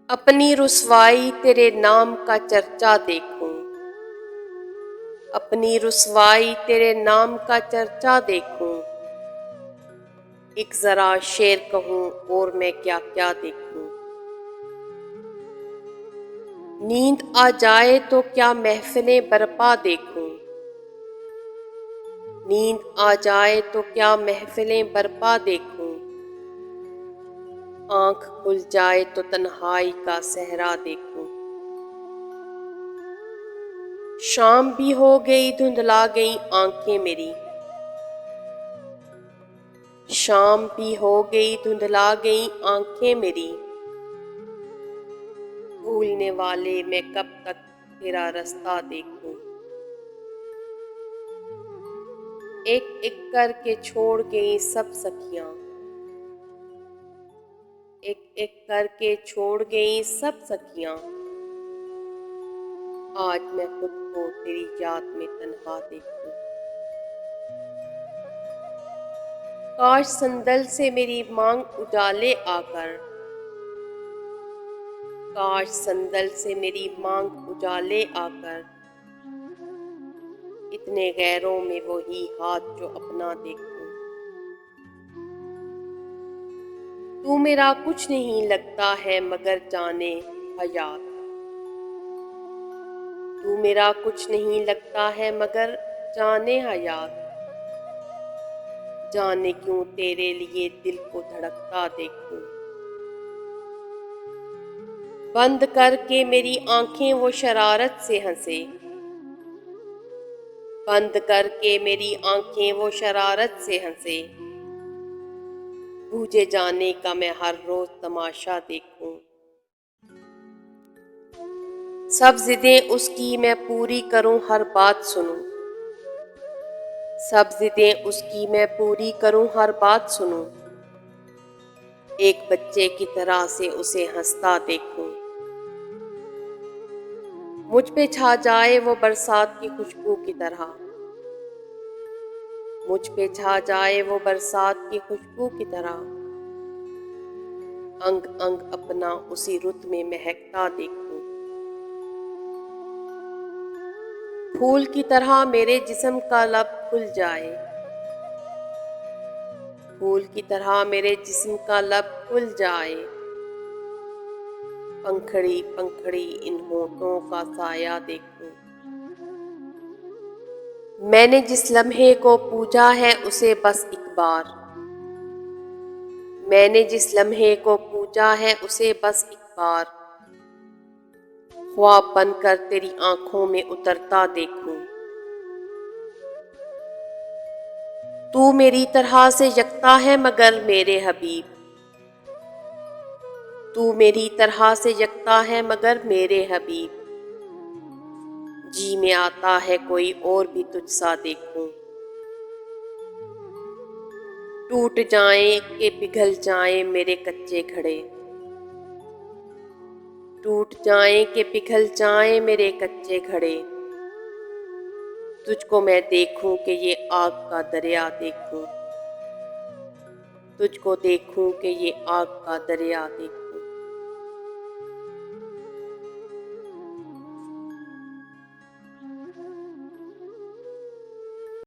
अपनी रुसवाई तेरे नाम का चर्चा देखूं, अपनी रुसवाई तेरे नाम का चर्चा देखूं। एक जरा शेर कहूं और मैं क्या क्या देखूं। नींद आ जाए तो क्या महफिलें बरपा देखूं, नींद आ जाए तो क्या महफिलें बरपा देखूं। आंख खुल जाए तो तन्हाई का सहरा देखूं। शाम भी हो गई धुंधला गई आंखें मेरी, शाम भी हो गई धुंधला गई आंखें मेरी। भूलने वाले मैं कब तक तेरा रास्ता देखूं। एक एक करके छोड़ गई सब सखियां, एक एक करके छोड़ गई सब सखियां। आज मैं खुद को तेरी याद में तन्हा देखूं। काश संदल से मेरी मांग उजाले आकर, काश संदल से मेरी मांग उजाले आकर। इतने गैरों में वही हाथ जो अपना देखूं। तू मेरा कुछ नहीं लगता है मगर जाने हयात, तू मेरा कुछ नहीं लगता है मगर जाने हयात। जाने क्यों तेरे लिए दिल को धड़कता देखूं। बंद करके मेरी आंखें वो शरारत से हंसे, बंद करके मेरी आंखें वो शरारत से हंसे। बूझे जाने का मैं हर रोज तमाशा देखूं। सब जिदें उसकी मैं पूरी करूं हर बात सुनूं, सब जिदें उसकी मैं पूरी करूं हर बात सुनूं। एक बच्चे की तरह से उसे हंसता देखूं। मुझ पे छा जाए वो बरसात की खुशबू की तरह, मुझ पे छा जाए वो बरसात की खुशबू की तरह। अंग अंग अपना उसी रुत में महकता देखूं। फूल की तरह मेरे जिस्म का लब खुल जाए, फूल की तरह मेरे जिस्म का लब खुल जाए। पंखड़ी पंखड़ी इन होठों का साया देखूं। मैंने जिस लम्हे को पूजा है उसे बस एक बार, मैंने जिस लम्हे को पूजा है उसे बस एक बार। ख्वाब बनकर तेरी आंखों में उतरता देखूं। तू मेरी तरह से यकता है मगर मेरे हबीब, तू मेरी तरह से यकता है मगर मेरे हबीब। जी में आता है कोई और भी तुझसा देखूं। टूट जाएं कि पिघल जाएं मेरे कच्चे घड़े, टूट जाएं कि पिघल जाएं मेरे कच्चे घड़े। तुझको मैं देखूं कि ये आग का दरिया देखूं, तुझको देखूं कि ये आग का दरिया देखूं।